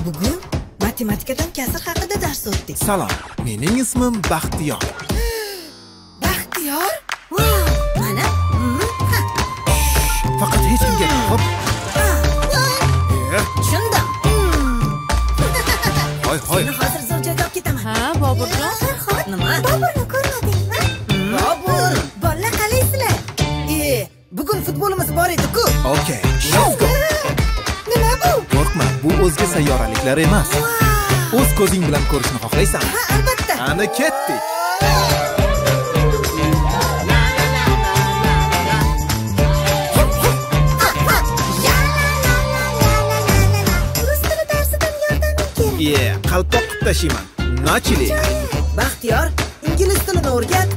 Bugun matematikadan kasr haqida dars o'tdik. Salom, mening ismim Baxtiyor. Baxtiyor? Wow, mana. Faqat hech kimga hop. Tushundim. Hoy. Seni hozir zo'r joyga olib ketaman. Ha, Boburjon. Nima? Boburni ko'rmadingmi? Bobur, bolalar qalaysizlar? Bugun futbolimiz bor edi-ku. Okay, let's go. Nima bu? Qo'rqma, bu o'zga sayyoraliklar emas. O'z ko'zing bilan ko'rishni xohlaysanmi? Ha, albatta. Ana ketdik. Rus tili darsidan yordaming kerak. Qalpoq qilib tashiyman. Nachili. Baxtiyor, ingliz tilini o'rgat.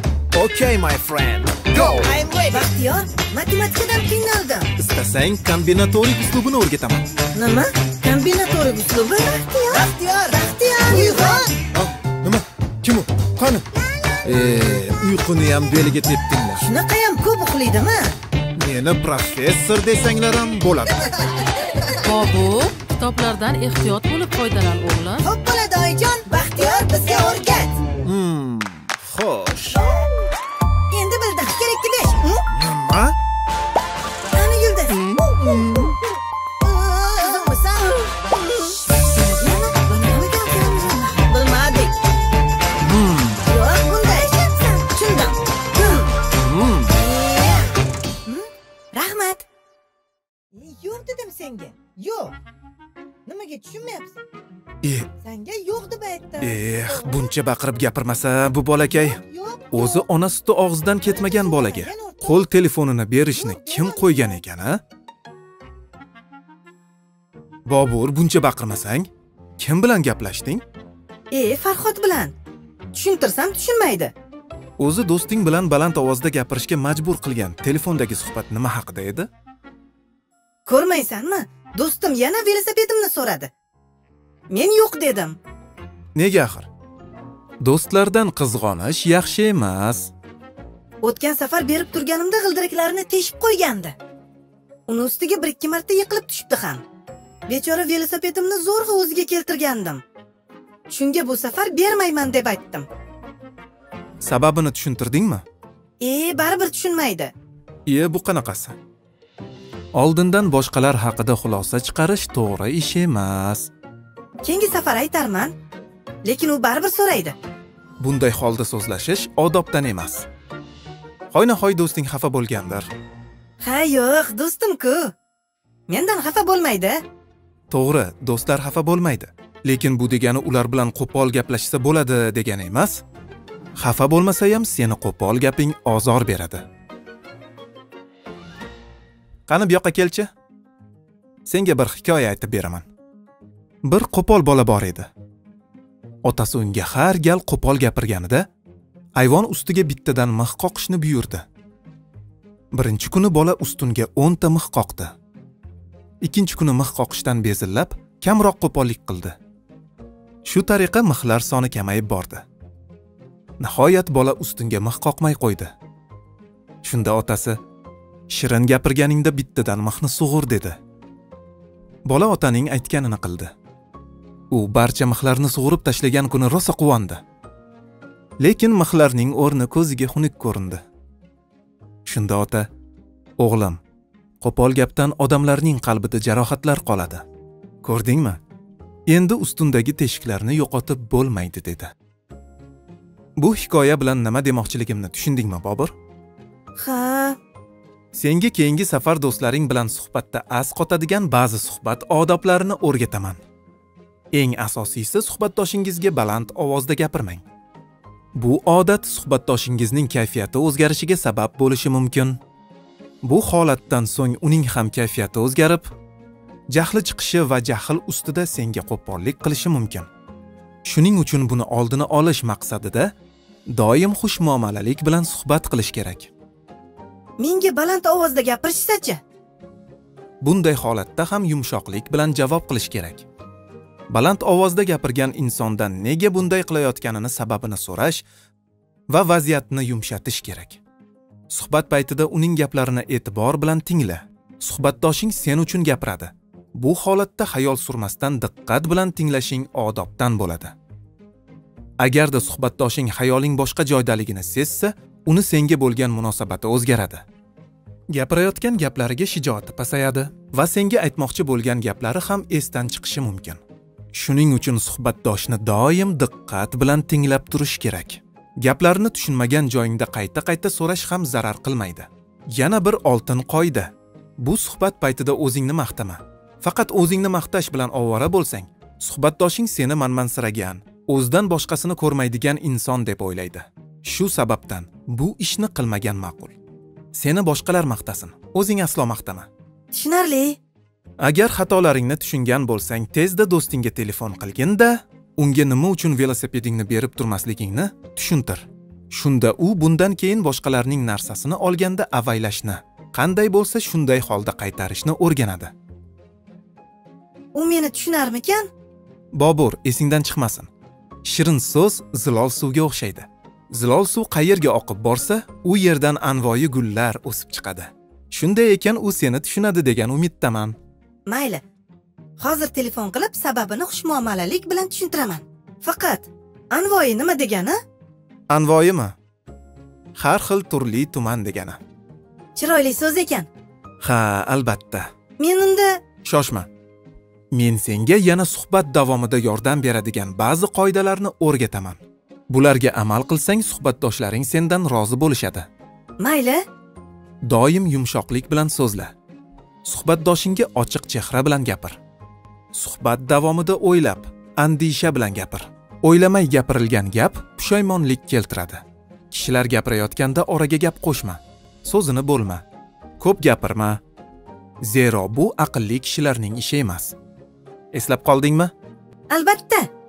Okay, my friend. Go. I'm ready. Baxtiyor, matematikadan qiynaldim. Istasang kombinatorik uslubini o'rgataman. Nima? Kombinatorik uslubi? Baxtiyor. Uyg'on. Nima? Kim u? Qani? Uyquni ham beliga tepdinglar. Shunaqa ham ko'p uxlaydimi? Meni professor desanglar ham bo'ladi. Bobur, kitoblardan ehtiyot bo'lib foydalan o'g'lim. Xo'p bo'ladi oyijon. Baxtiyor bizga o'rgat. Xo'sh. Endi bildim. Kerakli 5. Nima? Qani Yulduz? Qizimmisan? Bilmadik. Yo'q, bunday. Tushundim. Rahmat. Yo'q dedim senga. Yo'q. Nimaga tushunmayapsan? Senga yo'q deb aytdim. Buncha baqirib gapirmasa bu bolakay. Yo'q. O'zi ona suti og'zidan ketmagan bolaga qo'l telefonini berishni kim qo'ygan ekan, ha? Bobur, buncha baqirmasang, kim bilan gaplashding? Farhod bilan. Tushuntirsam tushunmaydi. O'zi do'sting bilan baland ovozda gapirishga majbur qilgan telefondagi suhbat nima haqida edi? Ko'rmaysanmi? Do'stim yana velosipedimni so'radi. Men yo'q dedim. Nega axir? Do'stlardan qizg'onish yaxshi emas. O'tgan safar berib turganimda g'ildiraklarini teshib qo'ygandi. Uni ustiga 1-2 marta yiqilib tushibdi ham. Bechora velosipedimni zo'rg'a o'ziga keltirgandim. Shunga bu safar bermayman deb aytdim. Sababini tushuntirdingmi? Baribir tushunmaydi. Bu qanaqasi? Oldindan boshqalar haqida xulosa chiqarish to'g'ri ish emas. Keyingi safar aytarman, lekin u baribir so'raydi. Bunday holda so'zlashish odobdan emas. Hoynahoy do'sting xafa bo'lgandir. Ha, yo'q, do'stim-ku. Mendan xafa bo'lmaydi. To'g'ri, do'stlar xafa bo'lmaydi. Lekin bu degani ular bilan qo'pol gaplashsa bo'ladi degani emas. Xafa bo'lmasa ham seni qo'pol gaping ozor beradi. Qani bu yoqqa kelchi. Senga bir hikoya aytib beraman. Bir qo'pol bola bor edi. Otasi unga har gal qo'pol gapirganida ayvon ustiga bittadan mix qoqishni buyurdi. Birinchi kuni bola ustunga 10 ta mix qoqdi. Ikkinchi kuni mix qoqishdan bezillab, kamroq qo'pollik qildi. Shu tariqa mixlar soni kamayib bordi. Nihoyat bola ustunga mix qoqmay qo'ydi. Shunda otasi: "Shirin gapirganingda bittadan mixni sug'ur" dedi. Bola otaning aytganini qildi. U barcha mixlarni sug'urib tashlagan kuni rosa quvondi. Lekin mixlarning o'rni ko'ziga xunuk ko'rindi. Shunda ota: "O'g'lim, qo'pol gapdan odamlarning qalbida jarohatlar qoladi. Ko'rdingmi? Endi ustundagi teshiklarni yo'qotib bo'lmaydi" dedi. Bu hikoya bilan nima demoqchiligimni tushundingmi, Bobur? Ha. Senga keyingi safar do'stlaring bilan suhbatda as qotadigan ba'zi suhbat odoblarini o'rgataman. Eng asosiysi, suhbatdoshingizga baland ovozda gapirmang. Bu odat suhbatdoshingizning kayfiyati o'zgarishiga sabab bo'lishi mumkin. Bu holatdan so'ng uning ham kayfiyati o'zgarib, jahli chiqishi va jahl ustida senga qo'pollik qilishi mumkin. Shuning uchun buni oldini olish maqsadida doim xush muomalalik bilan suhbat qilish kerak. Menga baland ovozda gapirishsa-chi? Bunday holatda ham yumshoqlik bilan javob qilish kerak. Baland ovozda gapirgan insondan nega bunday qilayotganini sababini so'rash va vaziyatni yumshatish kerak. Suhbat paytida uning gaplarini e'tibor bilan tingla. Suhbatdoshing sen uchun gapiradi. Bu holatda xayol surmasdan diqqat bilan tinglashing odobdan bo'ladi. Agarda suhbatdoshing xayoling boshqa joydaligini sezsa, uni senga bo'lgan munosabati o'zgaradi. Gapirayotgan gaplariga shijoati pasayadi va senga aytmoqchi bo'lgan gaplari ham esdan chiqishi mumkin. Shuning uchun suhbatdoshni doim diqqat bilan tinglab turish kerak. Gaplarni tushunmagan joyingda qayta-qayta so'rash ham zarar qilmaydi. Yana bir oltin qoida. Bu suhbat paytida o'zingni maqtama. Faqat o'zingni maqtash bilan ovora bo'lsang, suhbatdoshing seni manmansiragan, o'zidan boshqasini ko'rmaydigan inson deb o'ylaydi. Shu sababdan bu ishni qilmagan ma'qul. Seni boshqalar maqtasin, o'zing aslo maqtama. Tushunarli. Agar xatolaringni tushungan bo'lsang, tezda do'stingga telefon qilgin-da, unga nima uchun velosipedingni berib turmasligingni tushuntir. Shunda u bundan keyin boshqalarning narsasini olganda avaylashni, qanday bo'lsa shunday holda qaytarishni o'rganadi. U meni tushunarmikan? Bobur, esingdan chiqmasin. Shirin so'z zilol suvga o'xshaydi. Zilol suv qayerga oqib borsa, u yerdan anvoyi gullar o'sib chiqadi. Shunday ekan u seni tushunadi degan umiddaman. Mayli. Hozir telefon qilib sababini xushmuomalalik bilan tushuntiraman. Faqat anvoyi nima degani? Anvoyimi? Har xil turli tuman degani. Chiroyli so'z ekan. Ha, albatta. Men unda Shoshma. Men senga yana suhbat davomida yordam beradigan ba'zi qoidalarni o'rgataman. Bularga amal qilsang, suhbatdoshlaring sendan rozi bo'lishadi. Mayli. Doim yumshoqlik bilan so'zla. Suhbatdoshingga ochiq chehra bilan gapir. Suhbat davomida o'ylab, andisha bilan gapir. O'ylamay gapirilgan gap pushaymonlik keltiradi. Kishilar gapirayotganda oraga gap qo'shma. So'zini bo'lma. Ko'p gapirma. Zero bu aqlli kishilarning ishi emas. Eslab qoldingmi? Albatta.